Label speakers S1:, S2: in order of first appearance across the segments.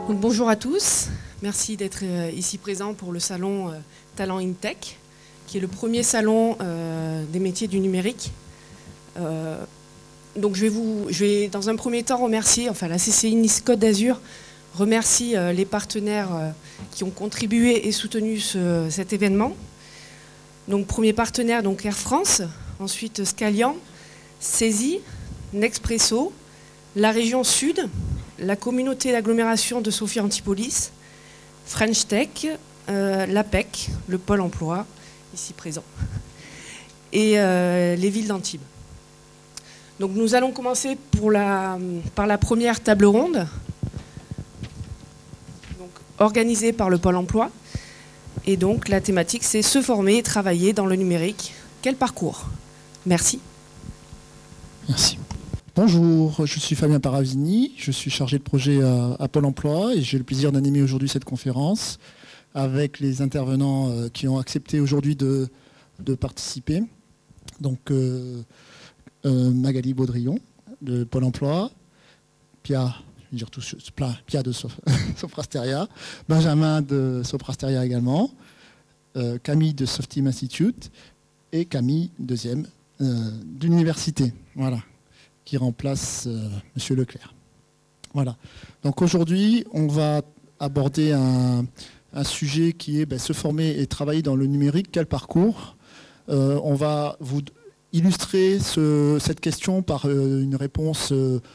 S1: Donc, bonjour à tous, merci d'être ici présents pour le salon Talent in Tech, qui est le premier salon des métiers du numérique. Donc je vais dans un premier temps remercier, enfin la CCI Nice Côte d'Azur remercie les partenaires qui ont contribué et soutenu cet événement. Donc premier partenaire, donc Air France, ensuite Scalian, CESI, Nexpresso, la région Sud, la communauté d'agglomération de Sophia Antipolis, French Tech, l'APEC, le Pôle emploi, ici présent, et les villes d'Antibes. Donc nous allons commencer par la première table ronde, donc, organisée par le Pôle emploi. Et donc la thématique, c'est se former et travailler dans le numérique. Quel parcours? Merci.
S2: Merci. Bonjour, je suis Fabien Paravini, je suis chargé de projet à Pôle emploi et j'ai le plaisir d'animer aujourd'hui cette conférence avec les intervenants qui ont accepté aujourd'hui de participer. Donc Magali Baudrillon de Pôle emploi, Pia de Soprasteria, Benjamin de Soprasteria également, Camille de Softeam Institute et Camille, deuxième, de l'université. Voilà, qui remplace Monsieur Leclerc. Voilà. Donc aujourd'hui, on va aborder un sujet qui est se former et travailler dans le numérique. Quel parcours? On va vous illustrer cette question par une réponse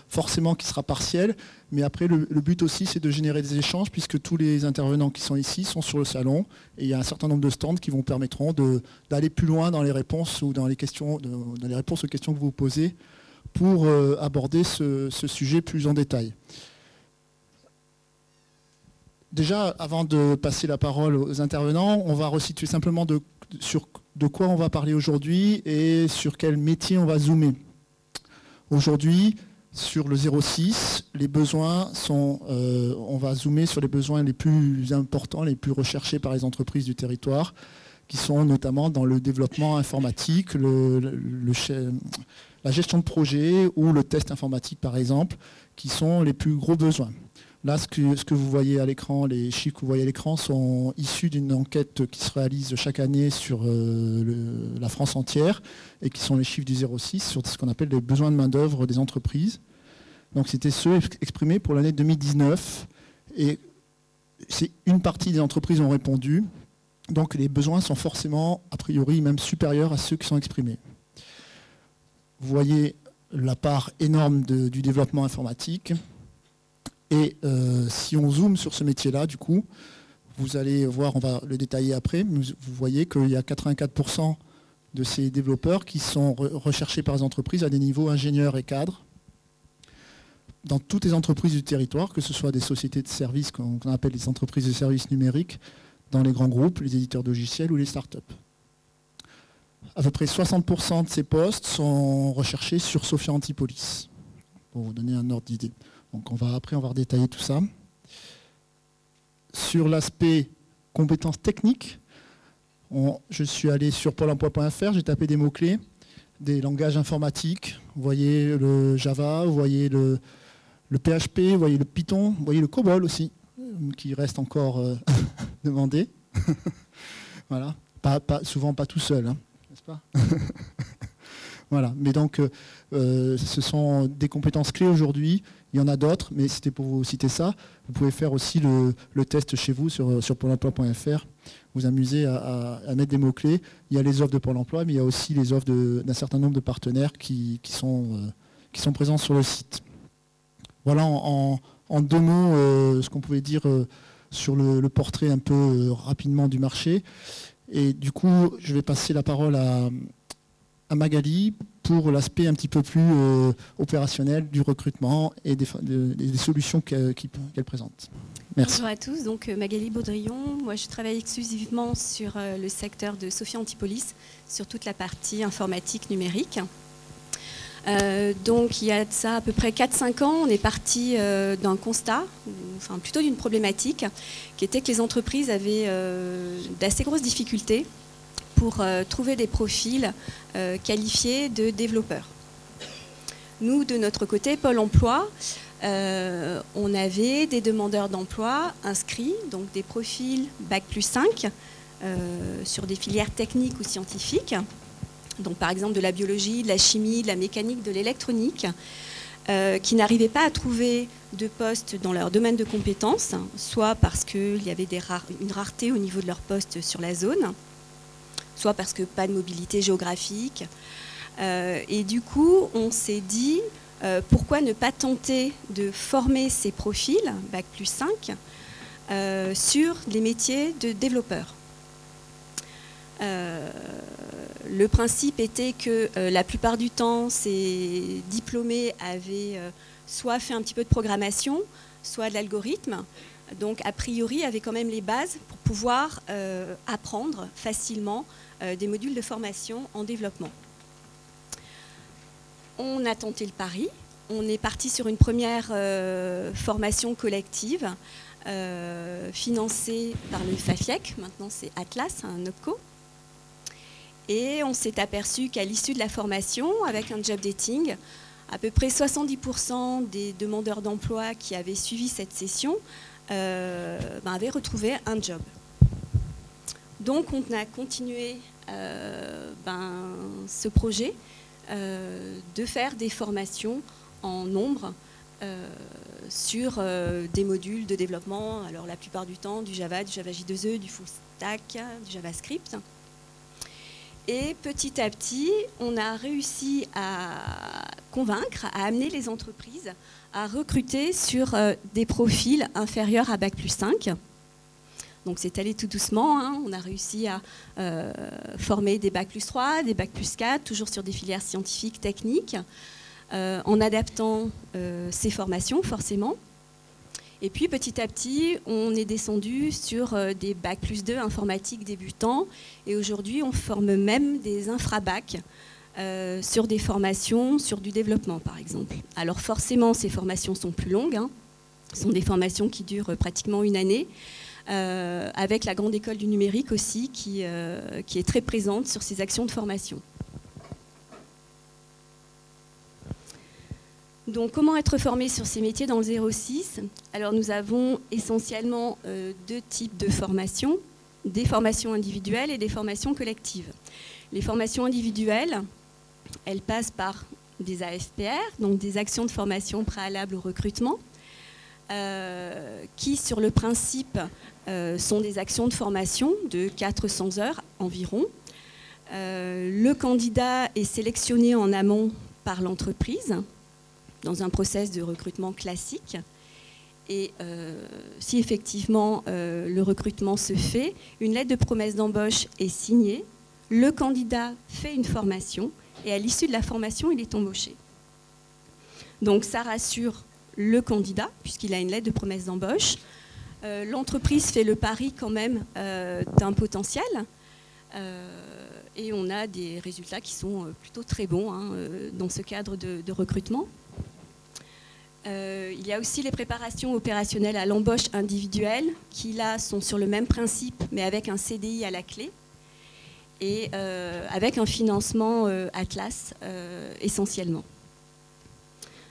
S2: forcément qui sera partielle, mais après le but aussi c'est de générer des échanges puisque tous les intervenants qui sont ici sont sur le salon et il y a un certain nombre de stands qui vous permettront d'aller plus loin dans les réponses ou dans les réponses aux questions que vous posez pour aborder ce sujet plus en détail. Déjà, avant de passer la parole aux intervenants, on va resituer simplement sur de quoi on va parler aujourd'hui et sur quel métier on va zoomer. Aujourd'hui, sur le 06, les besoins sont, on va zoomer sur les besoins les plus importants, les plus recherchés par les entreprises du territoire, qui sont notamment dans le développement informatique, la gestion de projet ou le test informatique par exemple, qui sont les plus gros besoins. Là, ce que vous voyez à l'écran, les chiffres que vous voyez à l'écran sont issus d'une enquête qui se réalise chaque année sur la France entière et qui sont les chiffres du 06 sur ce qu'on appelle les besoins de main-d'œuvre des entreprises. Donc c'était ceux exprimés pour l'année 2019 et une partie des entreprises ont répondu. Donc les besoins sont forcément, a priori, même supérieurs à ceux qui sont exprimés. Vous voyez la part énorme du développement informatique. Et si on zoome sur ce métier-là, du coup, vous allez voir, on va le détailler après, mais vous voyez qu'il y a 84% de ces développeurs qui sont recherchés par les entreprises à des niveaux ingénieurs et cadres dans toutes les entreprises du territoire, que ce soit des sociétés de services qu'on appelle les entreprises de services numériques, dans les grands groupes, les éditeurs de logiciels ou les startups. À peu près 60% de ces postes sont recherchés sur Sophia Antipolis, pour vous donner un ordre d'idée. Donc après, on va redétailler tout ça. Sur l'aspect compétences techniques, je suis allé sur pôle emploi.fr, j'ai tapé des mots-clés, des langages informatiques. Vous voyez le Java, vous voyez le PHP, vous voyez le Python, vous voyez le COBOL aussi, qui reste encore demandé. Voilà. Souvent pas tout seul, hein, n'est-ce pas? Voilà. Mais donc, ce sont des compétences clés aujourd'hui. Il y en a d'autres, mais c'était pour vous citer ça. Vous pouvez faire aussi le test chez vous sur pôle emploi.fr. Vous amusez à mettre des mots-clés. Il y a les offres de Pôle emploi, mais il y a aussi les offres d'un certain nombre de partenaires qui sont présents sur le site. Voilà en deux mots ce qu'on pouvait dire sur le portrait un peu rapidement du marché. Et du coup, je vais passer la parole à Magali pour l'aspect un petit peu plus opérationnel du recrutement et des solutions qu'elle présente. Merci.
S3: Bonjour à tous, donc Magali Baudrillon. Moi je travaille exclusivement sur le secteur de Sophia Antipolis, sur toute la partie informatique numérique. Donc il y a de ça à peu près 4-5 ans, on est parti d'un constat, enfin plutôt d'une problématique, qui était que les entreprises avaient d'assez grosses difficultés pour trouver des profils qualifiés de développeurs. Nous, de notre côté, Pôle emploi, on avait des demandeurs d'emploi inscrits, donc des profils Bac+5 sur des filières techniques ou scientifiques, donc par exemple de la biologie, de la chimie, de la mécanique, de l'électronique, qui n'arrivaient pas à trouver de poste dans leur domaine de compétences, soit parce qu'il y avait une rareté au niveau de leur poste sur la zone, soit parce que pas de mobilité géographique. Et du coup, on s'est dit, pourquoi ne pas tenter de former ces profils, Bac+5, sur les métiers de développeurs. Le principe était que la plupart du temps, ces diplômés avaient soit fait un petit peu de programmation, soit de l'algorithme. Donc, a priori, avaient quand même les bases pour pouvoir apprendre facilement des modules de formation en développement. On a tenté le pari. On est parti sur une première formation collective financée par le FAFIEC. Maintenant, c'est Atlas, un OPCO. Et on s'est aperçu qu'à l'issue de la formation, avec un job dating, à peu près 70% des demandeurs d'emploi qui avaient suivi cette session avaient retrouvé un job. Donc on a continué ce projet de faire des formations en nombre sur des modules de développement, alors la plupart du temps du Java, du Java J2E, du Full Stack, du JavaScript. Et petit à petit, on a réussi à convaincre, à amener les entreprises à recruter sur des profils inférieurs à Bac+5. Donc c'est allé tout doucement, hein. On a réussi à former des Bac+3, des Bac+4, toujours sur des filières scientifiques, techniques, en adaptant ces formations forcément. Et puis petit à petit, on est descendu sur des Bac+2 informatiques débutants. Et aujourd'hui, on forme même des infra-bac sur des formations, sur du développement par exemple. Alors forcément, ces formations sont plus longues. Hein. Ce sont des formations qui durent pratiquement une année. Avec la grande école du numérique aussi, qui est très présente sur ces actions de formation. Donc, comment être formé sur ces métiers dans le 06 ? Alors, nous avons essentiellement deux types de formations, des formations individuelles et des formations collectives. Les formations individuelles, elles passent par des AFPR, donc des actions de formation préalables au recrutement, qui, sur le principe, sont des actions de formation de 400 heures environ. Le candidat est sélectionné en amont par l'entreprise, dans un process de recrutement classique. Et si effectivement le recrutement se fait, une lettre de promesse d'embauche est signée, le candidat fait une formation et à l'issue de la formation, il est embauché. Donc ça rassure le candidat puisqu'il a une lettre de promesse d'embauche. L'entreprise fait le pari quand même d'un potentiel et on a des résultats qui sont plutôt très bons hein, dans ce cadre de recrutement. Il y a aussi les préparations opérationnelles à l'embauche individuelle qui là sont sur le même principe mais avec un CDI à la clé et avec un financement Atlas essentiellement.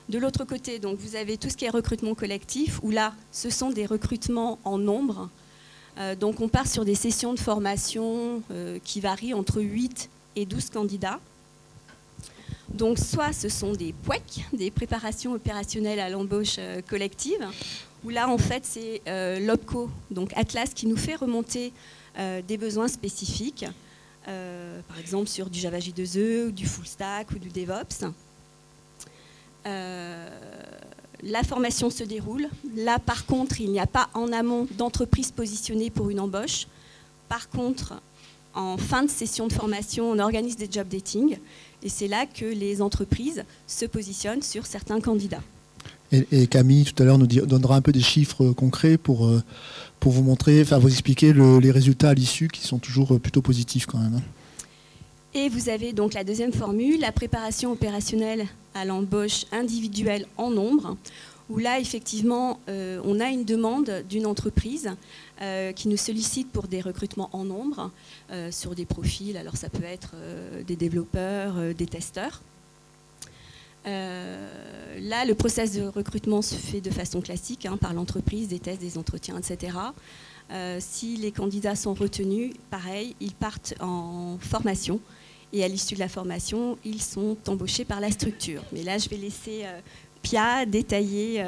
S3: De l'autre côté, donc, vous avez tout ce qui est recrutement collectif où là ce sont des recrutements en nombre. Donc on part sur des sessions de formation qui varient entre 8 et 12 candidats. Donc soit ce sont des POEC, des préparations opérationnelles à l'embauche collective, où là en fait c'est l'OPCO, donc Atlas, qui nous fait remonter des besoins spécifiques, par exemple sur du Java J2E, ou du Full Stack ou du DevOps. La formation se déroule. Là par contre il n'y a pas en amont d'entreprise positionnée pour une embauche. Par contre, en fin de session de formation, on organise des job dating. Et c'est là que les entreprises se positionnent sur certains candidats.
S2: Et Camille, tout à l'heure, nous donnera un peu des chiffres concrets pour vous montrer, enfin vous expliquer les résultats à l'issue qui sont toujours plutôt positifs quand même.
S3: Et vous avez donc la deuxième formule, la préparation opérationnelle à l'embauche individuelle en nombre, où là, effectivement, on a une demande d'une entreprise qui nous sollicite pour des recrutements en nombre sur des profils. Alors, ça peut être des développeurs, des testeurs. Là, le process de recrutement se fait de façon classique, par l'entreprise, des tests, des entretiens, etc. Si les candidats sont retenus, pareil, ils partent en formation. Et à l'issue de la formation, ils sont embauchés par la structure. Mais là, je vais laisser Pia détailler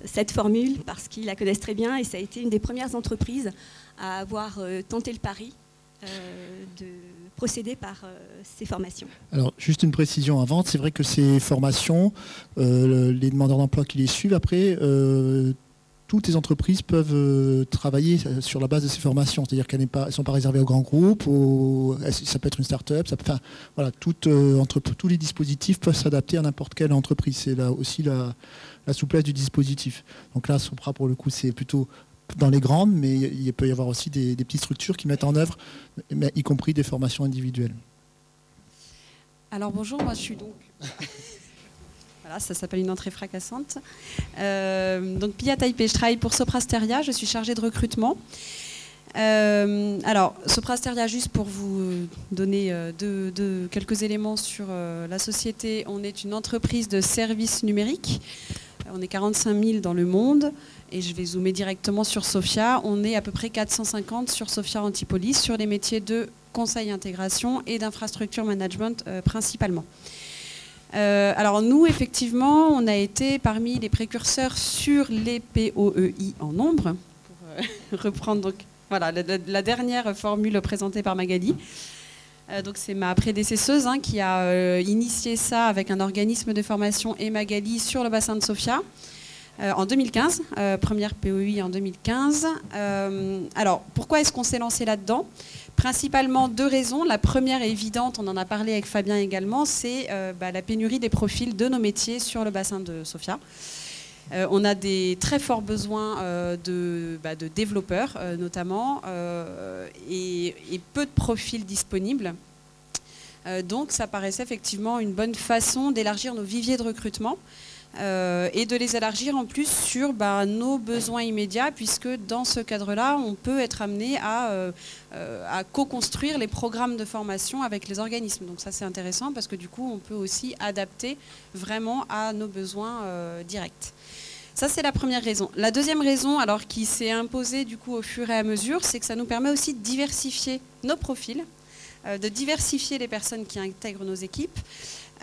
S3: cette formule parce qu'ils la connaissent très bien et ça a été une des premières entreprises à avoir tenté le pari de procéder par ces formations.
S2: Alors, juste une précision avant, c'est vrai que ces formations, les demandeurs d'emploi qui les suivent après, toutes les entreprises peuvent travailler sur la base de ces formations, c'est-à-dire qu'elles ne sont pas réservées aux grands groupes, ça peut être une start-up, voilà, tous les dispositifs peuvent s'adapter à n'importe quelle entreprise. C'est là aussi la souplesse du dispositif. Donc là, Sopra, pour le coup, c'est plutôt dans les grandes, mais il peut y avoir aussi des petites structures qui mettent en œuvre, y compris des formations individuelles.
S4: Alors bonjour, moi je suis donc... Voilà, ça s'appelle une entrée fracassante. Donc Pia Taipei, je travaille pour Sopra Steria, je suis chargée de recrutement. Alors Sopra Steria, juste pour vous donner quelques éléments sur la société, on est une entreprise de services numériques. On est 45 000 dans le monde et je vais zoomer directement sur Sofia. On est à peu près 450 sur Sofia Antipolis sur les métiers de conseil intégration et d'infrastructure management principalement. Alors nous, effectivement, on a été parmi les précurseurs sur les POEI en nombre, pour reprendre donc, voilà, la dernière formule présentée par Magali. Donc c'est ma prédécesseuse qui a initié ça avec un organisme de formation et Magali sur le bassin de Sofia en 2015, première POEI en 2015. Alors pourquoi est-ce qu'on s'est lancé là-dedans ? Principalement deux raisons. La première est évidente, on en a parlé avec Fabien également, c'est la pénurie des profils de nos métiers sur le bassin de Sofia. On a des très forts besoins de développeurs notamment et peu de profils disponibles. Donc ça paraissait effectivement une bonne façon d'élargir nos viviers de recrutement et de les élargir en plus sur nos besoins immédiats puisque dans ce cadre-là, on peut être amené à co-construire les programmes de formation avec les organismes. Donc ça c'est intéressant parce que du coup on peut aussi adapter vraiment à nos besoins directs. Ça, c'est la première raison. La deuxième raison, alors qui s'est imposée du coup au fur et à mesure, c'est que ça nous permet aussi de diversifier nos profils, de diversifier les personnes qui intègrent nos équipes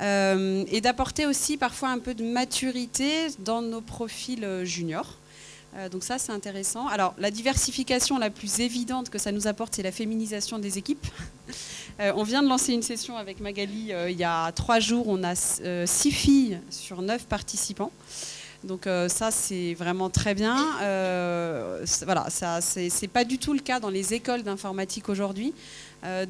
S4: et d'apporter aussi parfois un peu de maturité dans nos profils juniors. Donc ça, c'est intéressant. Alors, la diversification la plus évidente que ça nous apporte, c'est la féminisation des équipes. On vient de lancer une session avec Magali il y a 3 jours. On a 6 filles sur 9 participants. Donc ça, c'est vraiment très bien. Voilà, c'est pas du tout le cas dans les écoles d'informatique aujourd'hui.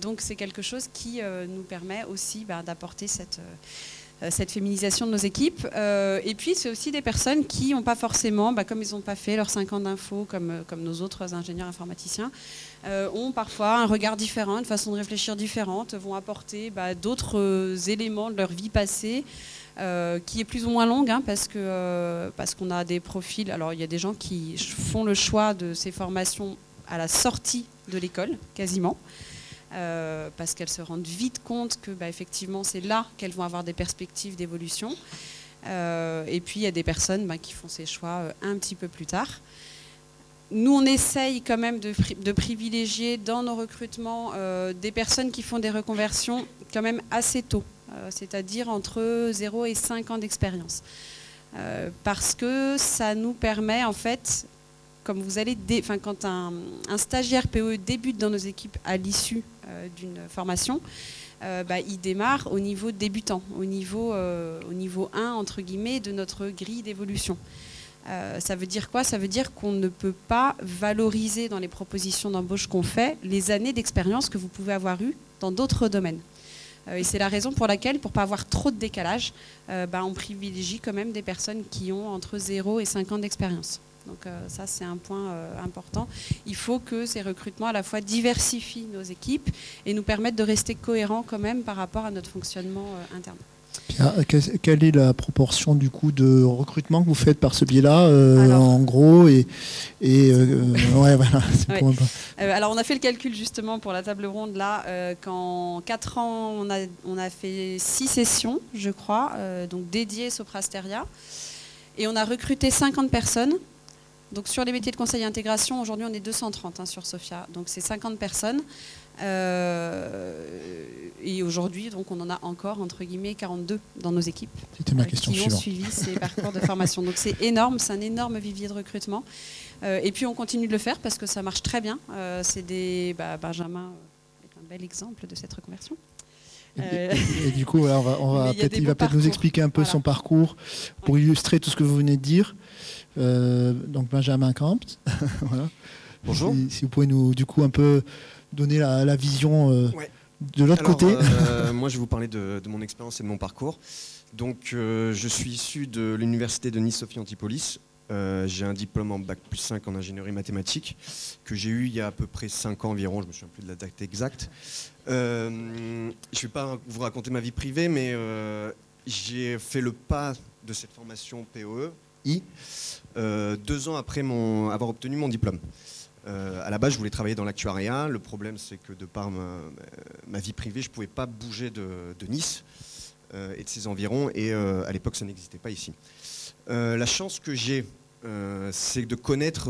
S4: Donc c'est quelque chose qui nous permet aussi d'apporter cette féminisation de nos équipes. Et puis c'est aussi des personnes qui n'ont pas forcément, comme ils n'ont pas fait leurs 5 ans d'info comme nos autres ingénieurs informaticiens, ont parfois un regard différent, une façon de réfléchir différente, vont apporter d'autres éléments de leur vie passée, qui est plus ou moins longue parce qu'on a des profils. Alors il y a des gens qui font le choix de ces formations à la sortie de l'école, quasiment. Parce qu'elles se rendent vite compte que effectivement c'est là qu'elles vont avoir des perspectives d'évolution. Et puis il y a des personnes qui font ces choix un petit peu plus tard. Nous, on essaye quand même de privilégier dans nos recrutements des personnes qui font des reconversions quand même assez tôt, c'est-à-dire entre 0 et 5 ans d'expérience. Parce que ça nous permet en fait, comme vous allez, quand un stagiaire PE débute dans nos équipes à l'issue d'une formation, il démarre au niveau débutant, au niveau 1 entre guillemets de notre grille d'évolution. Ça veut dire quoi ? Ça veut dire qu'on ne peut pas valoriser dans les propositions d'embauche qu'on fait les années d'expérience que vous pouvez avoir eues dans d'autres domaines. Et c'est la raison pour laquelle, pour ne pas avoir trop de décalage, on privilégie quand même des personnes qui ont entre 0 et 5 ans d'expérience. Donc ça, c'est un point important. Il faut que ces recrutements à la fois diversifient nos équipes et nous permettent de rester cohérents quand même par rapport à notre fonctionnement interne.
S2: Quelle est la proportion du coup de recrutement que vous faites par ce biais-là, en gros ouais, voilà,
S4: ouais. Alors on a fait le calcul justement pour la table ronde là, qu'en 4 ans on a fait 6 sessions, je crois, donc dédiées Soprasteria, et on a recruté 50 personnes. Donc sur les métiers de conseil et intégration, aujourd'hui on est 230 sur Sophia, donc c'est 50 personnes. Et aujourd'hui, donc, on en a encore, entre guillemets, 42 dans nos équipes qui ont suivi ces parcours de formation. Donc c'est énorme, c'est un énorme vivier de recrutement. Et puis on continue de le faire parce que ça marche très bien. Benjamin est un bel exemple de cette reconversion.
S2: Et du coup, il va peut-être nous expliquer un peu son parcours pour illustrer tout ce que vous venez de dire. Donc Benjamin Camps, voilà.
S5: Bonjour.
S2: Si vous pouvez nous, du coup, un peu donner la vision de l'autre côté.
S5: Moi, je vais vous parler de mon expérience et de mon parcours. Donc, je suis issu de l'université de Nice Sophia Antipolis. J'ai un diplôme en Bac+5 en ingénierie mathématique que j'ai eu il y a à peu près 5 ans environ. Je me souviens plus de la date exacte. Je ne vais pas vous raconter ma vie privée, mais j'ai fait le pas de cette formation POE-I 2 ans après avoir obtenu mon diplôme. À la base, je voulais travailler dans l'actuariat. Le problème, c'est que de par ma vie privée, je ne pouvais pas bouger de Nice et de ses environs. Et à l'époque, ça n'existait pas ici. La chance que j'ai, c'est de connaître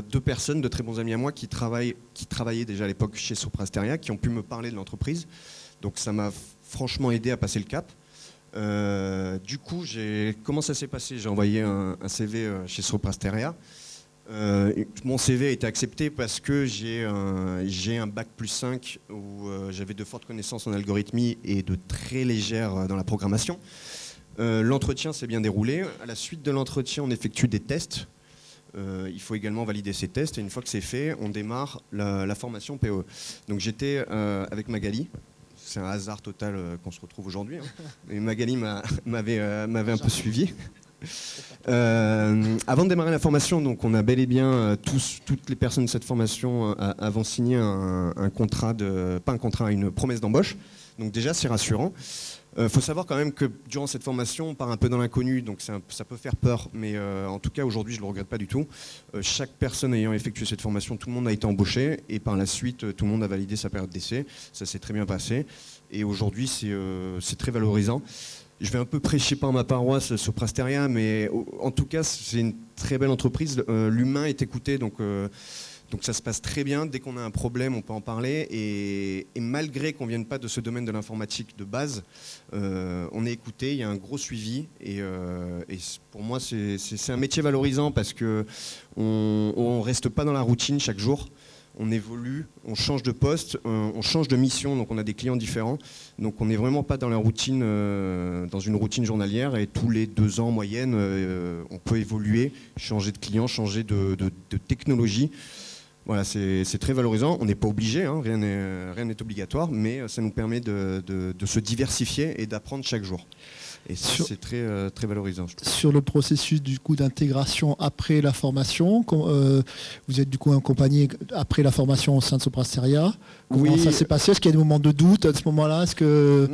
S5: 2 personnes, de très bons amis à moi, qui travaillaient déjà à l'époque chez Soprasteria, qui ont pu me parler de l'entreprise. Donc ça m'a franchement aidé à passer le cap. Du coup, comment ça s'est passé? J'ai envoyé un CV chez Soprasteria. Mon CV a été accepté parce que j'ai un Bac+5 où j'avais de fortes connaissances en algorithmie et de très légères dans la programmation. L'entretien s'est bien déroulé. À la suite de l'entretien, on effectue des tests. Il faut également valider ces tests et une fois que c'est fait, on démarre la formation POE. Donc j'étais avec Magali. C'est un hasard total qu'on se retrouve aujourd'hui. Et Magali m'avait un peu suivi. Avant de démarrer la formation, donc on a bel et bien toutes les personnes de cette formation avant signé un contrat une promesse d'embauche. Donc déjà c'est rassurant. Faut savoir quand même que durant cette formation on part un peu dans l'inconnu, donc ça peut faire peur, mais en tout cas aujourd'hui je le regrette pas du tout. Chaque personne ayant effectué cette formation, tout le monde a été embauché et par la suite tout le monde a validé sa période d'essai. Ça s'est très bien passé et aujourd'hui c'est très valorisant. Je vais un peu prêcher par ma paroisse Soprasteria, mais en tout cas, c'est une très belle entreprise. L'humain est écouté, donc ça se passe très bien. Dès qu'on a un problème, on peut en parler. Et malgré qu'on ne vienne pas de ce domaine de l'informatique de base, on est écouté, il y a un gros suivi. Et pour moi, c'est un métier valorisant parce qu'on ne reste pas dans la routine chaque jour. On évolue, on change de poste, on change de mission, donc on a des clients différents. Donc on n'est vraiment pas dans dans une routine journalière et tous les 2 ans en moyenne, on peut évoluer, changer de client, changer de technologie. Voilà, c'est très valorisant. On n'est pas obligé, rien n'est obligatoire, mais ça nous permet de se diversifier et d'apprendre chaque jour. Et c'est très, très valorisant.
S2: Sur le processus du coup d'intégration après la formation, vous êtes du coup accompagné après la formation au sein de Soprasteria. Comment ça s'est passé? Est-ce qu'il y a des moments de doute à ce moment-là? Est-ce que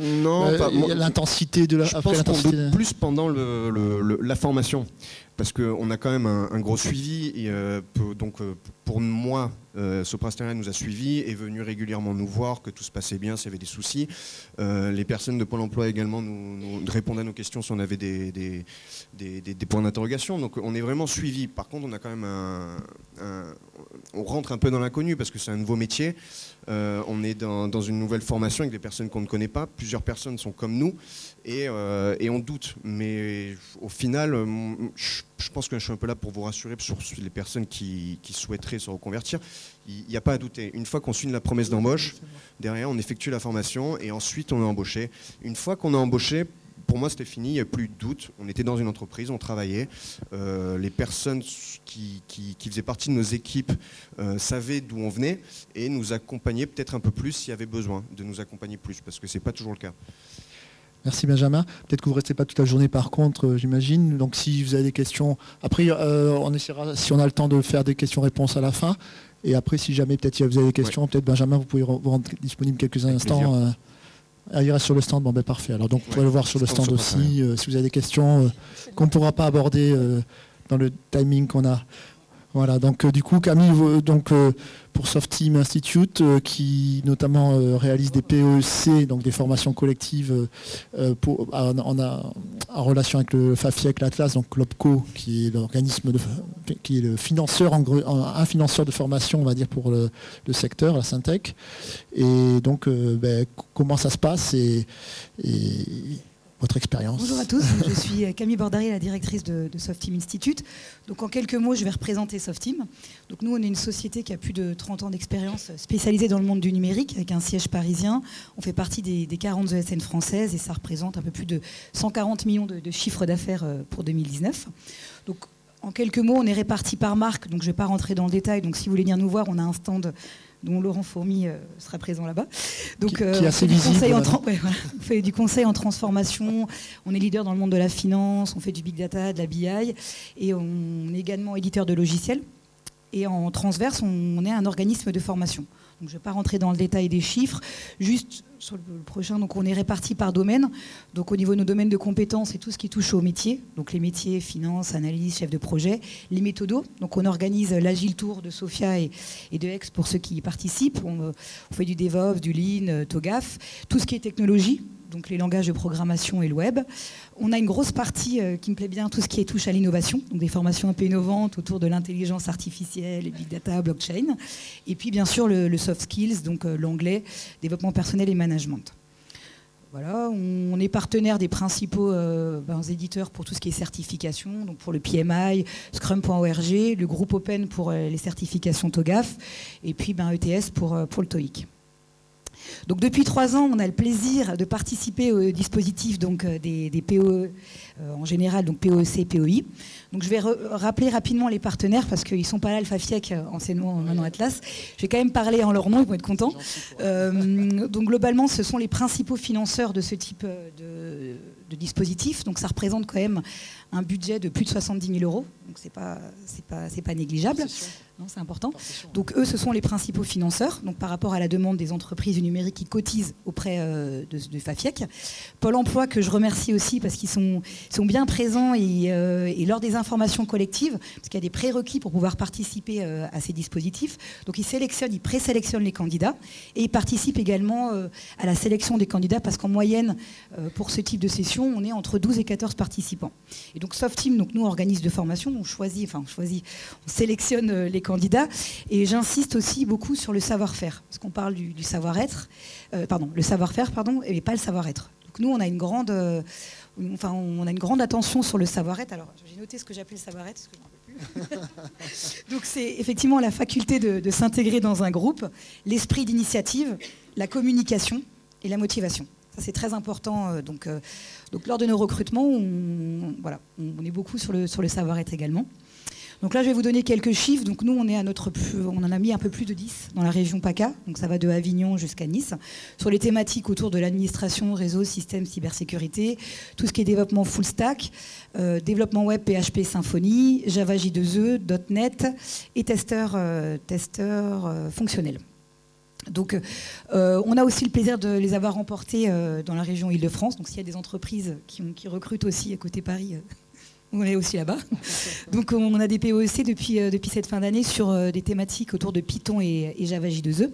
S2: l'intensité de
S5: je pense qu'on doute plus pendant la formation. Parce qu'on a quand même un gros suivi. Et, donc pour moi, Soprasteria nous a suivis, est venu régulièrement nous voir, que tout se passait bien, s'il y avait des soucis. Les personnes de Pôle emploi également nous répondaient à nos questions si on avait des points d'interrogation. Donc on est vraiment suivis. Par contre, on a quand même on rentre un peu dans l'inconnu parce que c'est un nouveau métier. On est dans une nouvelle formation avec des personnes qu'on ne connaît pas. Plusieurs personnes sont comme nous et on doute. Mais au final, je pense que je suis un peu là pour vous rassurer sur les personnes qui souhaiteraient se reconvertir. Il n'y a pas à douter. Une fois qu'on signe la promesse d'embauche, derrière on effectue la formation et ensuite on est embauché. Une fois qu'on est embauché, pour moi c'était fini, il n'y a plus de doute. On était dans une entreprise, on travaillait. Les personnes qui faisaient partie de nos équipes savaient d'où on venait et nous accompagnaient peut-être un peu plus s'il y avait besoin de nous accompagner plus, parce que ce n'est pas toujours le cas.
S2: Merci Benjamin. Peut-être que vous ne restez pas toute la journée par contre, j'imagine. Donc si vous avez des questions, après on essaiera, si on a le temps, de faire des questions-réponses à la fin. Et après, si jamais peut-être vous avez des questions, peut-être Benjamin, vous pouvez vous rendre disponible quelques instants Ah, il reste sur le stand, bon ben parfait. Alors donc vous pourrez le voir sur le stand aussi, si vous avez des questions qu'on ne pourra pas aborder dans le timing qu'on a. Voilà, donc du coup Camille, pour Softeam Institute, qui notamment réalise des PEC, donc des formations collectives en relation avec le FAFIEC, l'Atlas, donc l'OPCO, qui est l'organisme qui est le financeur, un financeur de formation, on va dire, pour le secteur, la Syntec. Et donc comment ça se passe et votre expérience.
S6: Bonjour à tous, je suis Camille Bordary, la directrice de Softeam Institute. Donc en quelques mots, je vais représenter Softeam. Donc nous, on est une société qui a plus de 30 ans d'expérience spécialisée dans le monde du numérique, avec un siège parisien. On fait partie des 40 ESN françaises et ça représente un peu plus de 140 millions de chiffres d'affaires pour 2019. Donc en quelques mots, on est répartis par marque, donc je ne vais pas rentrer dans le détail. Donc si vous voulez venir nous voir, on a un stand dont Laurent Fourmy sera présent là-bas. Donc,
S2: qui est assez visible.
S6: On fait du conseil en transformation, on est leader dans le monde de la finance, on fait du big data, de la BI, et on est également éditeur de logiciels. Et en transverse, on est un organisme de formation. Donc, je ne vais pas rentrer dans le détail des chiffres, juste sur le prochain, donc on est répartis par domaine. Donc au niveau de nos domaines de compétences, c'est tout ce qui touche aux métiers, donc les métiers, finance, analyse, chef de projet, les méthodos. Donc on organise l'Agile Tour de Sofia et de Aix pour ceux qui y participent. On fait du DevOps, du Lean, TOGAF, tout ce qui est technologie, donc les langages de programmation et le web. On a une grosse partie qui me plaît bien, tout ce qui touche à l'innovation, donc des formations un peu innovantes autour de l'intelligence artificielle, big data, blockchain. Et puis bien sûr le soft skills, donc l'anglais, développement personnel et management. Voilà, on est partenaire des principaux éditeurs pour tout ce qui est certification, donc pour le PMI, Scrum.org, le groupe Open pour les certifications TOGAF, et puis ETS pour le TOEIC. Donc depuis 3 ans, on a le plaisir de participer au dispositif donc, des POE en général, donc POEC, POI. Donc je vais rappeler rapidement les partenaires parce qu'ils ne sont pas là, le FAFIEC, anciennement maintenant Atlas. Je vais quand même parler en leur nom, ils vont être contents. Donc globalement, ce sont les principaux financeurs de ce type de dispositif. Donc ça représente quand même un budget de plus de 70 000 €. Donc c'est pas négligeable. Non, c'est important. Donc eux, ce sont les principaux financeurs. Donc par rapport à la demande des entreprises du numérique qui cotisent auprès de FAFIEC. Pôle emploi, que je remercie aussi parce qu'ils sont bien présents et lors des informations collectives, parce qu'il y a des prérequis pour pouvoir participer à ces dispositifs. Donc ils présélectionnent les candidats et ils participent également à la sélection des candidats parce qu'en moyenne, pour ce type de session, on est entre 12 et 14 participants. Et donc Softeam, donc nous, organise de formation, on sélectionne les candidats et j'insiste aussi beaucoup sur le savoir-faire, parce qu'on parle du savoir-être, le savoir-faire, et pas le savoir-être. Donc nous, on a une grande attention sur le savoir-être. Alors, j'ai noté ce que j'appelle le savoir-être, parce que je n'en peux plus. Donc, c'est effectivement la faculté de s'intégrer dans un groupe, l'esprit d'initiative, la communication et la motivation. Ça, c'est très important. Donc, lors de nos recrutements, on est beaucoup sur le savoir-être également. Donc là, je vais vous donner quelques chiffres. Donc nous, on en a mis un peu plus de 10 dans la région PACA. Donc ça va de Avignon jusqu'à Nice. Sur les thématiques autour de l'administration, réseau, système, cybersécurité, tout ce qui est développement full stack, développement web, PHP, Symfony, Java J2E, .NET et testeur fonctionnel. Donc, on a aussi le plaisir de les avoir remportés dans la région Île-de-France. Donc s'il y a des entreprises qui recrutent aussi à côté Paris, on est aussi là-bas. Donc on a des POEC depuis cette fin d'année sur des thématiques autour de Python et Java J2E.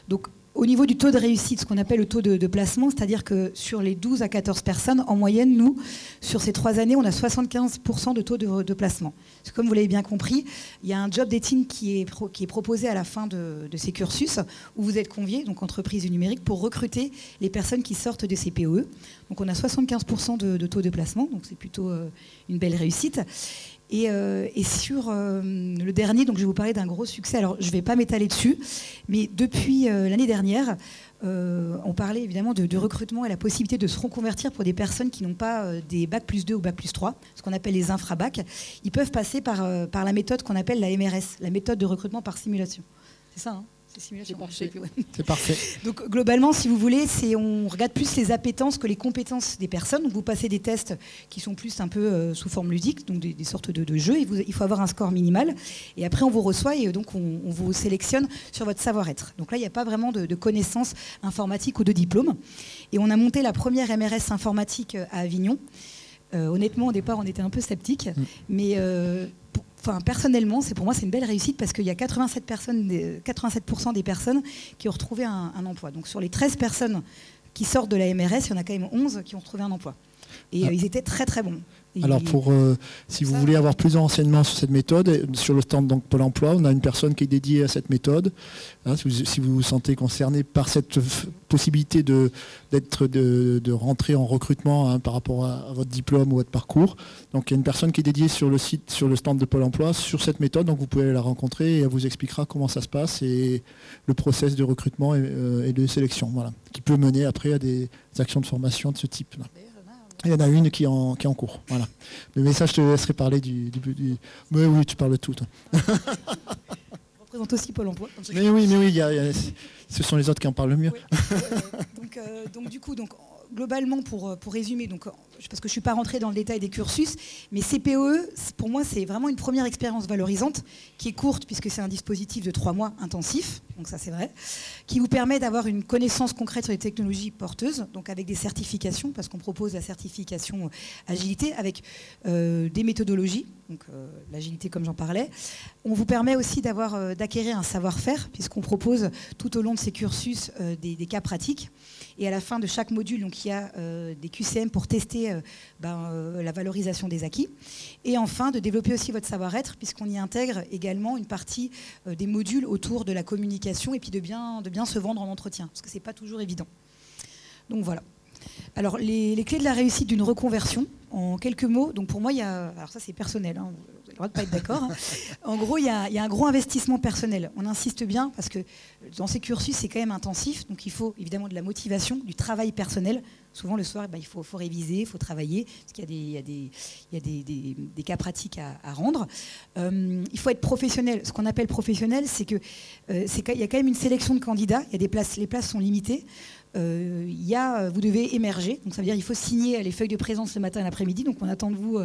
S6: Donc au niveau du taux de réussite, ce qu'on appelle le taux de placement, c'est-à-dire que sur les 12 à 14 personnes, en moyenne, nous, sur ces 3 années, on a 75% de taux de placement. Parce que comme vous l'avez bien compris, il y a un job dating qui est proposé à la fin de ces cursus, où vous êtes conviés, donc entreprise du numérique, pour recruter les personnes qui sortent de ces POE. Donc on a 75% de taux de placement, donc c'est plutôt une belle réussite. Et sur le dernier, donc je vais vous parler d'un gros succès. Alors, je ne vais pas m'étaler dessus, mais depuis l'année dernière, on parlait évidemment de recrutement et la possibilité de se reconvertir pour des personnes qui n'ont pas des bac plus 2 ou bac plus 3, ce qu'on appelle les infrabacs. Ils peuvent passer par la méthode qu'on appelle la MRS, la méthode de recrutement par simulation. C'est ça, hein ? C'est simulation.
S2: C'est parfait.
S6: Donc globalement, si vous voulez, on regarde plus les appétences que les compétences des personnes. Donc vous passez des tests qui sont plus un peu sous forme ludique, donc des sortes de jeux. Il faut avoir un score minimal. Et après, on vous reçoit et donc on vous sélectionne sur votre savoir-être. Donc là, il n'y a pas vraiment de connaissances informatiques ou de diplôme. Et on a monté la première MRS informatique à Avignon. Honnêtement, au départ, on était un peu sceptiques. Mais personnellement, pour moi, c'est une belle réussite parce qu'il y a 87% des personnes qui ont retrouvé un emploi. Donc sur les 13 personnes qui sortent de la MRS, il y en a quand même 11 qui ont retrouvé un emploi. Et ils étaient très très bons.
S2: Alors si vous voulez avoir plus de renseignements sur cette méthode, sur le stand donc, Pôle emploi, on a une personne qui est dédiée à cette méthode. Si vous vous sentez concerné par cette possibilité de rentrer en recrutement par rapport à votre diplôme ou votre parcours. Donc il y a une personne qui est dédiée sur le site, sur le stand de Pôle emploi, sur cette méthode. Donc vous pouvez la rencontrer et elle vous expliquera comment ça se passe et le process de recrutement et de sélection. Voilà, qui peut mener après à des actions de formation de ce type. Là. Il y en a une qui est en cours. Voilà. Mais ça, je te laisserai parler du... Mais oui, tu parles de tout. Toi.
S6: Je représente aussi Pôle emploi.
S2: Mais oui, ce sont les autres qui en parlent le mieux.
S6: Ouais. Donc du coup, globalement, pour résumer, parce que je ne suis pas rentrée dans le détail des cursus, mais CPOE, pour moi, c'est vraiment une première expérience valorisante, qui est courte, puisque c'est un dispositif de 3 mois intensif, donc ça c'est vrai, qui vous permet d'avoir une connaissance concrète sur les technologies porteuses, donc avec des certifications, parce qu'on propose la certification agilité, avec des méthodologies, donc l'agilité comme j'en parlais. On vous permet aussi d'acquérir un savoir-faire, puisqu'on propose tout au long de ces cursus des cas pratiques. Et à la fin de chaque module, donc, il y a des QCM pour tester la valorisation des acquis. Et enfin, de développer aussi votre savoir-être, puisqu'on y intègre également une partie des modules autour de la communication et puis de bien se vendre en entretien, parce que ce n'est pas toujours évident. Donc voilà. Alors, les clés de la réussite d'une reconversion, en quelques mots, donc pour moi, il y a... Alors ça, c'est personnel, hein, vous avez le droit de ne pas être d'accord. Hein. En gros, il y a un gros investissement personnel. On insiste bien, parce que dans ces cursus, c'est quand même intensif, donc il faut évidemment de la motivation, du travail personnel. Souvent, le soir, il faut réviser, il faut travailler, parce qu'il y a des cas pratiques à rendre. Il faut être professionnel. Ce qu'on appelle professionnel, c'est qu'il y a quand même une sélection de candidats. Il y a des places, les places sont limitées. Vous devez émerger, donc ça veut dire qu'il faut signer les feuilles de présence le matin et l'après-midi, donc on attend de vous,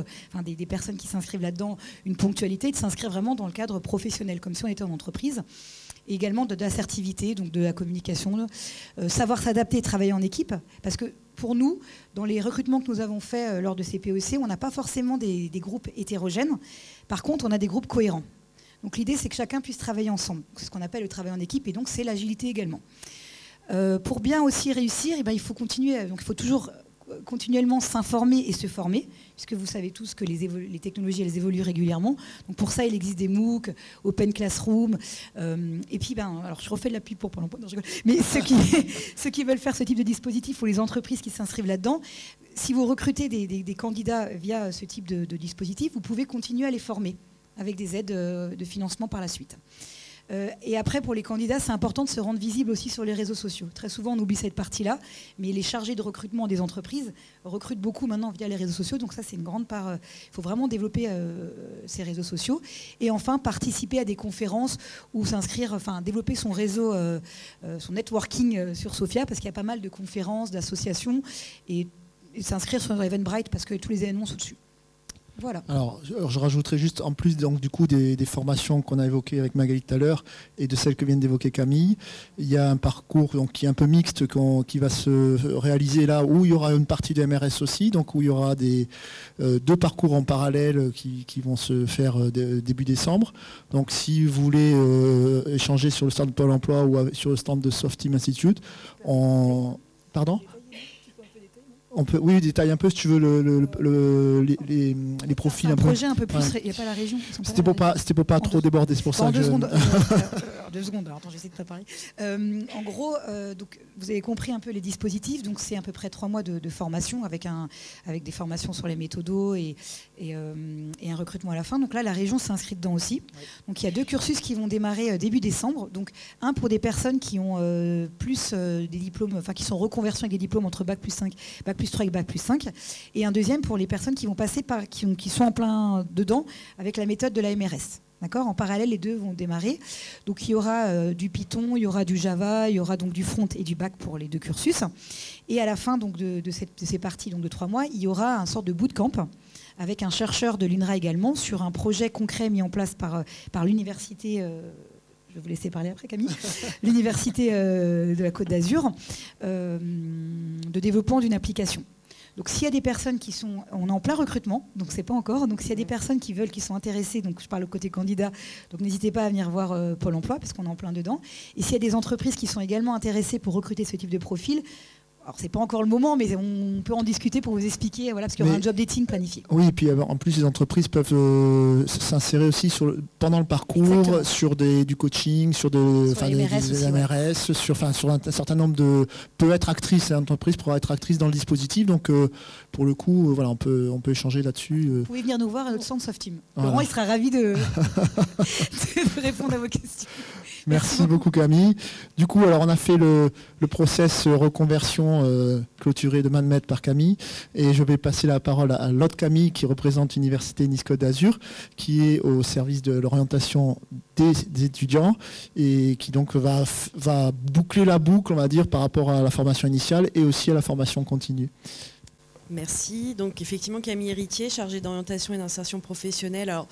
S6: des personnes qui s'inscrivent là-dedans, une ponctualité, de s'inscrire vraiment dans le cadre professionnel, comme si on était en entreprise, et également de l'assertivité, donc de la communication, savoir s'adapter et travailler en équipe, parce que pour nous, dans les recrutements que nous avons faits lors de ces PEC, on n'a pas forcément des groupes hétérogènes, par contre on a des groupes cohérents. Donc l'idée c'est que chacun puisse travailler ensemble, c'est ce qu'on appelle le travail en équipe, et donc c'est l'agilité également. Pour bien aussi réussir, il faut continuer. Donc il faut toujours continuellement s'informer et se former, puisque vous savez tous que les technologies elles évoluent régulièrement. Donc pour ça, il existe des MOOC, Open Classroom. Et puis, alors je refais de la pub pour Pôle emploi. Non, je rigole. Mais ceux qui veulent faire ce type de dispositif ou les entreprises qui s'inscrivent là-dedans, si vous recrutez des candidats via ce type de dispositif, vous pouvez continuer à les former avec des aides de financement par la suite. Et après, pour les candidats, c'est important de se rendre visible aussi sur les réseaux sociaux. Très souvent, on oublie cette partie-là, mais les chargés de recrutement des entreprises recrutent beaucoup maintenant via les réseaux sociaux. Donc ça, c'est une grande part. Il faut vraiment développer ces réseaux sociaux. Et enfin, participer à des conférences ou s'inscrire, développer son réseau, son networking sur Sophia, parce qu'il y a pas mal de conférences, d'associations, et s'inscrire sur Eventbrite, parce que tous les événements sont dessus. Voilà.
S2: Alors, je rajouterai juste, en plus donc, du coup, des formations qu'on a évoquées avec Magali tout à l'heure et de celles que vient d'évoquer Camille, il y a un parcours donc, qui est un peu mixte qui va se réaliser là où il y aura une partie de MRS aussi, donc où il y aura deux parcours en parallèle qui vont se faire début décembre. Donc si vous voulez échanger sur le stand de Pôle emploi ou sur le stand de Softeam Institute, Pardon ? On peut, oui, détaille un peu si tu veux les profils.
S6: Un projet un peu plus. Il n'y a pas la région.
S2: C'était pour pas trop déborder, c'est pour ça.
S6: 2 secondes. 2 secondes. Alors, attends, j'essaie de préparer. En gros, donc vous avez compris un peu les dispositifs. Donc c'est à peu près 3 mois de formation avec des formations sur les méthodos et un recrutement à la fin. Donc là, la région s'inscrit dedans aussi. Oui. Donc il y a 2 cursus qui vont démarrer début décembre. Donc un pour des personnes qui ont plus des diplômes, qui sont reconversions avec des diplômes entre bac plus 5, bac plus 3 et bac plus 5, et un deuxième pour les personnes qui vont passer qui sont en plein dedans avec la méthode de la MRS. D'accord ? En parallèle, les deux vont démarrer. Donc il y aura du Python, il y aura du Java, il y aura donc du front et du back pour les deux cursus. Et à la fin donc, de ces parties donc, de 3 mois, il y aura un sorte de bootcamp avec un chercheur de l'INRA également sur un projet concret mis en place par l'université. Je vais vous laisser parler après, Camille. L'université de la Côte d'Azur, de développement d'une application. Donc s'il y a des personnes qui sont... On est en plein recrutement, donc c'est pas encore. Donc s'il y a des personnes qui sont intéressées, donc je parle au côté candidat, donc n'hésitez pas à venir voir Pôle emploi, parce qu'on est en plein dedans. Et s'il y a des entreprises qui sont également intéressées pour recruter ce type de profil, alors c'est pas encore le moment, mais on peut en discuter pour vous expliquer, voilà, parce qu'il y aura un job dating planifié.
S2: Oui, et puis en plus les entreprises peuvent s'insérer aussi pendant le parcours. Exactement. Sur du coaching, sur des MRS, sur un certain nombre de... peut être actrice, l'entreprise pourra être actrice dans le dispositif, donc pour le coup, voilà, on peut échanger là-dessus.
S6: Vous pouvez venir nous voir à notre centre Soft Team. Voilà. Laurent, il sera ravi de répondre à vos questions.
S2: Merci beaucoup Camille. Du coup, alors on a fait le process reconversion clôturé de main de maître par Camille, et je vais passer la parole à l'autre Camille qui représente l'université Nice Côte d'Azur, qui est au service de l'orientation des étudiants et qui donc va boucler la boucle, on va dire, par rapport à la formation initiale et aussi à la formation continue.
S7: Merci. Donc effectivement Camille Héritier, chargée d'orientation et d'insertion professionnelle. Alors,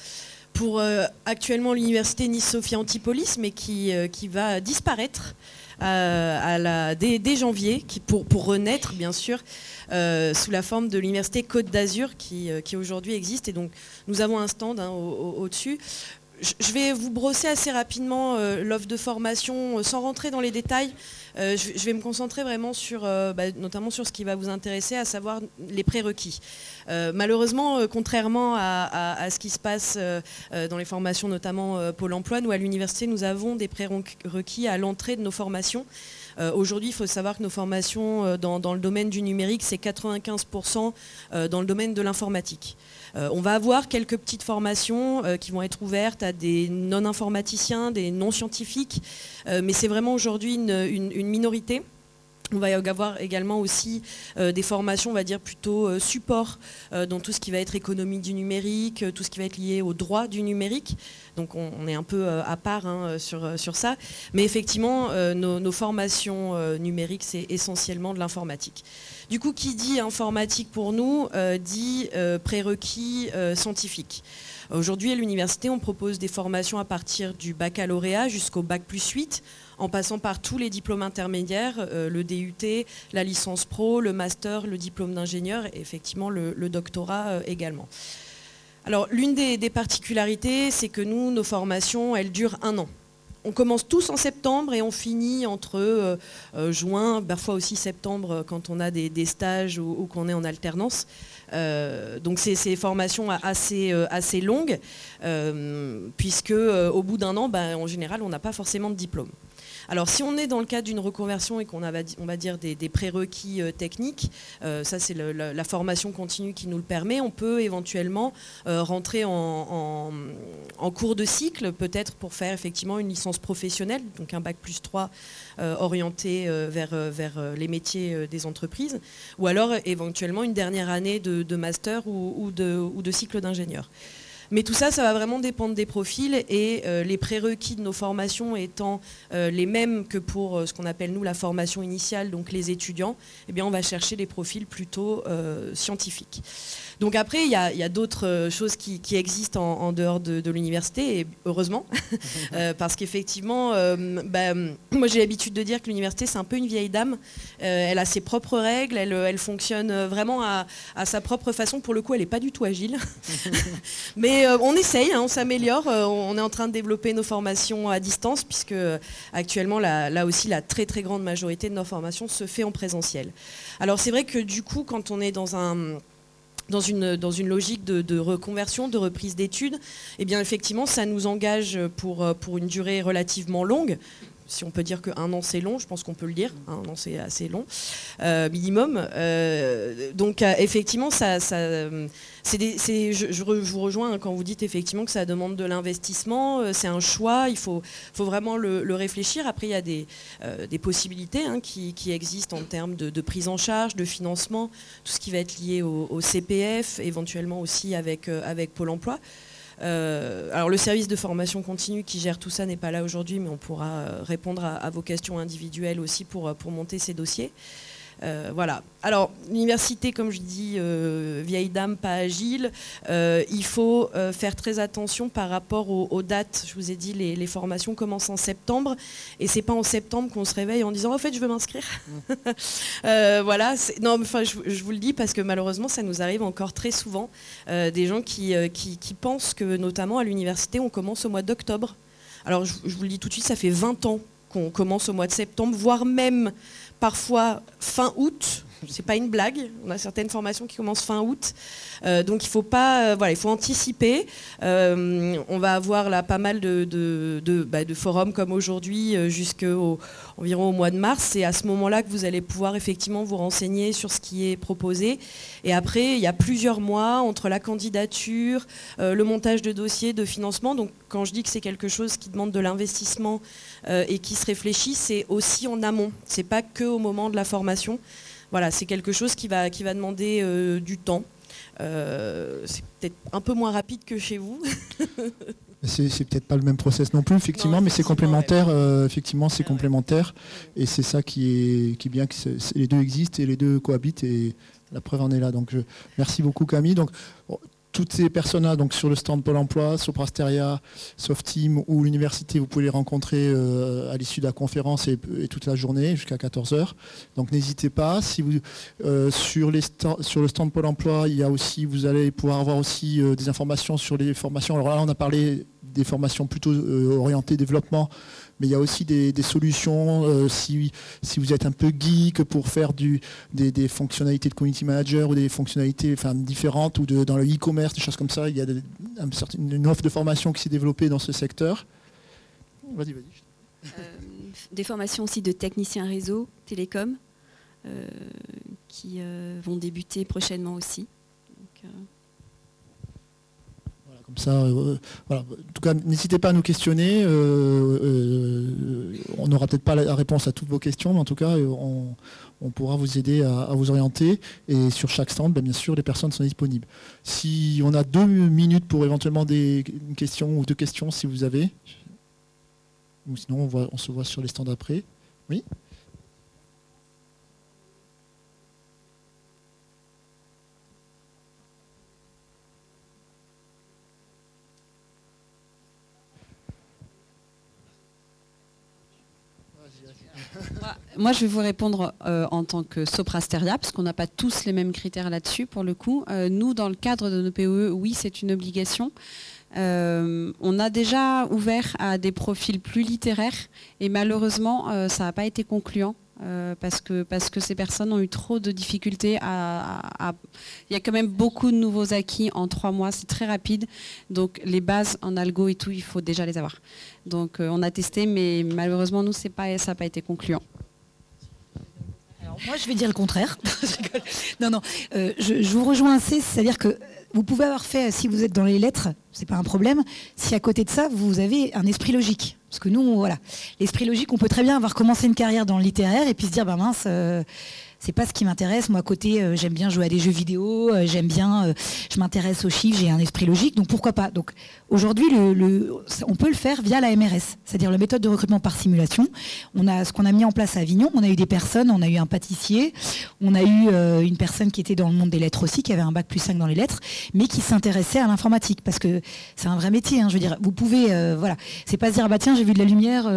S7: pour actuellement l'université Nice-Sophia Antipolis, mais qui va disparaître dès janvier, pour renaître bien sûr sous la forme de l'université Côte d'Azur qui aujourd'hui existe. Et donc nous avons un stand au-dessus. Je vais vous brosser assez rapidement l'offre de formation sans rentrer dans les détails. Je vais me concentrer vraiment notamment sur ce qui va vous intéresser, à savoir les prérequis. Malheureusement, contrairement à ce qui se passe dans les formations, notamment Pôle emploi, nous à l'université, nous avons des prérequis à l'entrée de nos formations. Aujourd'hui, il faut savoir que nos formations dans le domaine du numérique, c'est 95% dans le domaine de l'informatique. On va avoir quelques petites formations qui vont être ouvertes à des non-informaticiens, des non-scientifiques, mais c'est vraiment aujourd'hui une minorité. On va avoir également aussi des formations, on va dire plutôt support dans tout ce qui va être économie du numérique, tout ce qui va être lié au droit du numérique. Donc on est un peu à part sur ça. Mais effectivement, nos formations numériques, c'est essentiellement de l'informatique. Du coup, qui dit informatique pour nous, dit prérequis scientifiques. Aujourd'hui, à l'université, on propose des formations à partir du baccalauréat jusqu'au bac+8, en passant par tous les diplômes intermédiaires, le DUT, la licence pro, le master, le diplôme d'ingénieur et effectivement le doctorat également. Alors, l'une des particularités, c'est que nos formations, elles durent 1 an. On commence tous en septembre et on finit entre juin, parfois aussi septembre quand on a des stages ou qu'on est en alternance. Donc c'est des formations assez longues, puisque au bout d'1 an, en général, on n'a pas forcément de diplôme. Alors si on est dans le cadre d'une reconversion et qu'on a, on va dire, des prérequis techniques, ça c'est la formation continue qui nous le permet, on peut éventuellement rentrer en cours de cycle, peut-être pour faire effectivement une licence professionnelle, donc un bac+3 orienté vers les métiers des entreprises, ou alors éventuellement une dernière année de master ou de cycle d'ingénieur. Mais tout ça, ça va vraiment dépendre des profils et les prérequis de nos formations étant les mêmes que pour ce qu'on appelle nous la formation initiale, donc les étudiants, eh bien on va chercher des profils plutôt scientifiques. Donc après, il y a d'autres choses qui existent en dehors de l'université, et heureusement, parce qu'effectivement, moi j'ai l'habitude de dire que l'université c'est un peu une vieille dame, elle a ses propres règles, elle fonctionne vraiment à sa propre façon, pour le coup elle n'est pas du tout agile, mais on essaye, on s'améliore, on est en train de développer nos formations à distance, puisque actuellement là aussi la très très grande majorité de nos formations se fait en présentiel. Alors c'est vrai que du coup quand on est dans une logique de reconversion, de reprise d'études, eh bien effectivement ça nous engage pour une durée relativement longue. Si on peut dire qu'un an c'est long, je pense qu'on peut le dire, 1 an c'est assez long, minimum. Donc effectivement, je vous rejoins quand vous dites effectivement que ça demande de l'investissement, c'est un choix, il faut vraiment le réfléchir. Après il y a des possibilités qui existent en termes de prise en charge, de financement, tout ce qui va être lié au CPF, éventuellement aussi avec Pôle emploi. Alors le service de formation continue qui gère tout ça n'est pas là aujourd'hui, mais on pourra répondre à vos questions individuelles aussi pour monter ces dossiers. Voilà. Alors, l'université, comme je dis, vieille dame, pas agile. Il faut faire très attention par rapport aux dates. Je vous ai dit, les formations commencent en septembre. Et c'est pas en septembre qu'on se réveille en disant « En fait, je veux m'inscrire ». Voilà. Non, enfin, je vous le dis parce que malheureusement, ça nous arrive encore très souvent. Des gens qui pensent que, notamment à l'université, on commence au mois d'octobre. Alors, je vous le dis tout de suite, ça fait 20 ans qu'on commence au mois de septembre, voire même parfois fin août. C'est pas une blague. On a certaines formations qui commencent fin août. Donc il faut pas, voilà, il faut anticiper. On va avoir là pas mal de forums comme aujourd'hui environ au mois de mars. C'est à ce moment-là que vous allez pouvoir effectivement vous renseigner sur ce qui est proposé. Et après, il y a plusieurs mois entre la candidature, le montage de dossiers, de financement. Donc quand je dis que c'est quelque chose qui demande de l'investissement et qui se réfléchit, c'est aussi en amont. C'est pas que au moment de la formation. Voilà, c'est quelque chose qui va demander du temps. C'est peut-être un peu moins rapide que chez vous.
S2: C'est peut-être pas le même process non plus, effectivement, mais c'est complémentaire. Effectivement, c'est complémentaire. Et c'est ça qui est bien, que les deux existent et les deux cohabitent. Et la preuve en est là. Donc, merci beaucoup, Camille. Donc, toutes ces personnes-là, donc sur le stand Pôle emploi, Soprasteria, Softeam ou l'université, vous pouvez les rencontrer à l'issue de la conférence et toute la journée jusqu'à 14h. Donc n'hésitez pas. Si vous, sur le stand Pôle emploi, il y a aussi, vous allez pouvoir avoir aussi des informations sur les formations. Alors là, on a parlé des formations plutôt orientées développement, mais il y a aussi des solutions si vous êtes un peu geek pour faire des fonctionnalités de community manager ou des fonctionnalités différentes ou dans le e-commerce, des choses comme ça. Il y a une offre de formation qui s'est développée dans ce secteur. Vas-y.
S3: Des formations aussi de techniciens réseau, télécom, qui vont débuter prochainement aussi. Donc,
S2: comme ça, voilà. En tout cas, n'hésitez pas à nous questionner. On n'aura peut-être pas la réponse à toutes vos questions, mais en tout cas, on pourra vous aider à vous orienter. Et sur chaque stand, bien sûr, les personnes sont disponibles. Si on a 2 minutes pour éventuellement une question ou 2 questions, si vous avez. Ou sinon, on se voit sur les stands après. Oui ?
S4: Moi, je vais vous répondre en tant que Soprasteria, parce qu'on n'a pas tous les mêmes critères là-dessus, pour le coup. Nous, dans le cadre de nos POE, oui, c'est une obligation. On a déjà ouvert à des profils plus littéraires, et malheureusement, ça n'a pas été concluant. Parce que ces personnes ont eu trop de difficultés Il y a quand même beaucoup de nouveaux acquis en 3 mois, c'est très rapide. Donc les bases en algo et tout, il faut déjà les avoir. Donc on a testé, mais malheureusement, nous, ça n'a pas été concluant.
S6: Alors, moi, je vais dire le contraire. Non, je vous rejoins assez, c'est-à-dire que vous pouvez avoir fait, si vous êtes dans les lettres, c'est pas un problème. Si à côté de ça, vous avez un esprit logique. Parce que nous, voilà, l'esprit logique, on peut très bien avoir commencé une carrière dans le littéraire et puis se dire, bah mince, c'est pas ce qui m'intéresse. Moi, à côté, j'aime bien jouer à des jeux vidéo, je m'intéresse aux chiffres, j'ai un esprit logique, donc pourquoi pas. Donc aujourd'hui, on peut le faire via la MRS, c'est-à-dire la méthode de recrutement par simulation. On a ce qu'on a mis en place à Avignon. On a eu des personnes, on a eu un pâtissier, on a eu une personne qui était dans le monde des lettres aussi, qui avait un bac +5 dans les lettres, mais qui s'intéressait à l'informatique, parce que c'est un vrai métier. Je veux dire, vous pouvez, voilà, c'est pas se dire, bah tiens, j'ai vu de la lumière,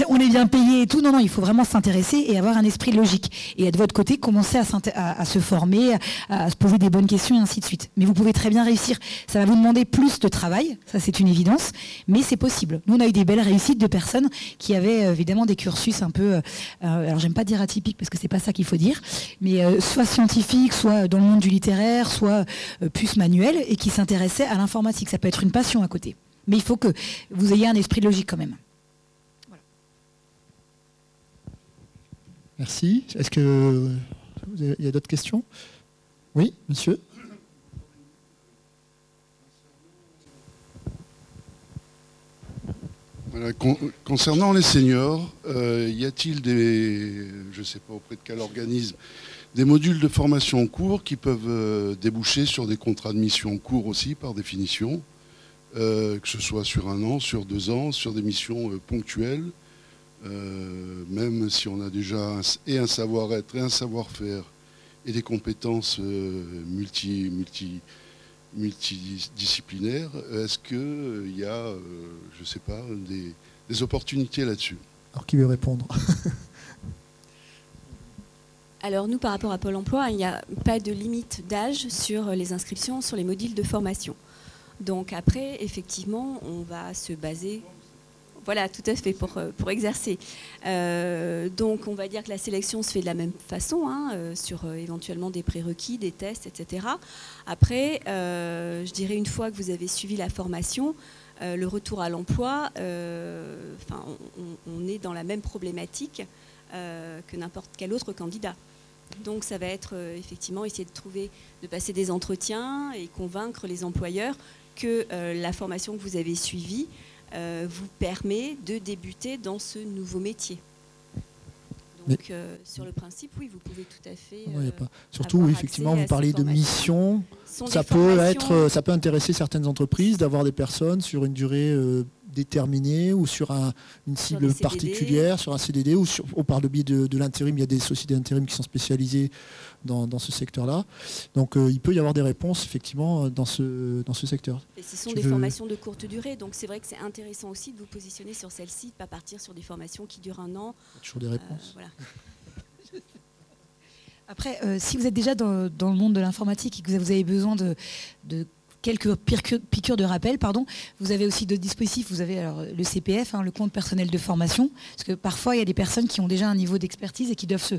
S6: on est bien payé et tout. Non, il faut vraiment s'intéresser et avoir un esprit logique. Et de votre côté, commencer à se former, à se poser des bonnes questions et ainsi de suite. Mais vous pouvez très bien réussir. Ça va vous demander plus de travail, ça c'est une évidence, mais c'est possible. Nous, on a eu des belles réussites de personnes qui avaient évidemment des cursus un peu, alors j'aime pas dire atypiques parce que c'est pas ça qu'il faut dire, mais soit scientifiques, soit dans le monde du littéraire, soit plus manuel, et qui s'intéressaient à l'informatique. Ça peut être une passion à côté. Mais il faut que vous ayez un esprit logique quand même.
S2: Merci. Est-ce qu'il y a d'autres questions? Oui, monsieur.
S8: Voilà, concernant les seniors, y a-t-il je ne sais pas auprès de quel organisme, Des modules de formation en cours qui peuvent déboucher sur des contrats de mission en cours aussi, par définition, que ce soit sur 1 an, sur 2 ans, sur des missions ponctuelles, même si on a déjà un savoir-être et un savoir-faire et des compétences multidisciplinaires, est-ce qu'il y a, je ne sais pas, des opportunités là-dessus?
S2: Alors qui veut répondre?
S3: Alors nous, par rapport à Pôle emploi, il n'y a pas de limite d'âge sur les inscriptions sur les modules de formation. Donc après, effectivement, on va se baser... Voilà, tout à fait, pour exercer. Donc on va dire que la sélection se fait de la même façon, sur éventuellement des prérequis, des tests, etc. Après, je dirais une fois que vous avez suivi la formation, le retour à l'emploi, on est dans la même problématique que n'importe quel autre candidat. Donc ça va être effectivement essayer de passer des entretiens et convaincre les employeurs que la formation que vous avez suivie vous permet de débuter dans ce nouveau métier. Donc sur le principe, oui, vous pouvez tout à fait...
S2: Surtout, effectivement, vous parlez de mission. Ça peut intéresser certaines entreprises d'avoir des personnes sur une durée déterminée ou sur une cible particulière, sur un CDD ou par le biais de l'intérim. Il y a des sociétés d'intérim qui sont spécialisées dans ce secteur-là. Donc il peut y avoir des réponses effectivement dans ce secteur.
S3: Et ce sont des formations de courte durée, donc c'est vrai que c'est intéressant aussi de vous positionner sur celle-ci, de ne pas partir sur des formations qui durent 1 an.
S2: Toujours des réponses.
S3: Voilà.
S6: Après, si vous êtes déjà dans le monde de l'informatique et que vous avez besoin de quelques piqûres de rappel, vous avez aussi d'autres dispositifs. Vous avez alors le CPF, le compte personnel de formation, parce que parfois il y a des personnes qui ont déjà un niveau d'expertise et qui doivent se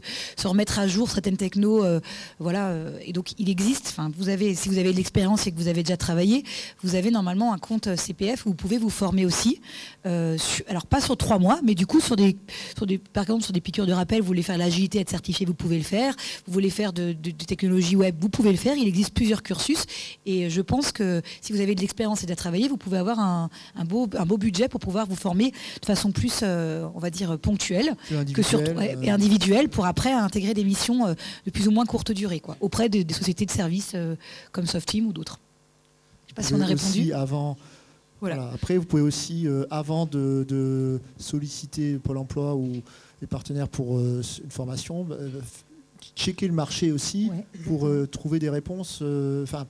S6: remettre à jour certaines technos, et donc il existe. Si vous avez de l'expérience et que vous avez déjà travaillé, vous avez normalement un compte CPF où vous pouvez vous former aussi. Alors pas sur 3 mois, mais du coup par exemple sur des piqûres de rappel, vous voulez faire l'agilité, être certifié, vous pouvez le faire. Vous voulez faire de technologie web, vous pouvez le faire. Il existe plusieurs cursus et je pense que si vous avez de l'expérience et de travailler, vous pouvez avoir un beau budget pour pouvoir vous former de façon plus, on va dire, ponctuelle et individuelle pour après intégrer des missions de plus ou moins courte durée, auprès des sociétés de services comme Softeam ou d'autres. Je ne sais pas si on a répondu.
S2: Voilà. Après, vous pouvez aussi, avant de solliciter Pôle emploi ou les partenaires pour une formation, checker le marché aussi pour trouver des réponses,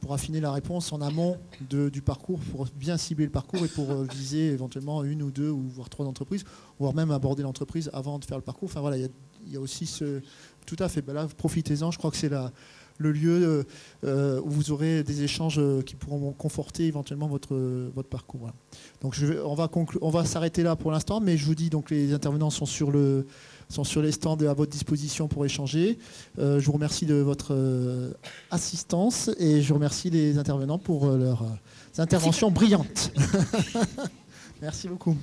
S2: pour affiner la réponse en amont du parcours, pour bien cibler le parcours et pour viser éventuellement 1 ou 2 ou voire 3 entreprises, voire même aborder l'entreprise avant de faire le parcours. Il y a aussi ce... Tout à fait, là, profitez-en, je crois que c'est le lieu où vous aurez des échanges qui pourront conforter éventuellement votre parcours. Voilà. Donc on va s'arrêter là pour l'instant, mais je vous dis donc les intervenants sont sur les stands à votre disposition pour échanger. Je vous remercie de votre assistance et je remercie les intervenants pour leurs interventions brillantes. Merci beaucoup.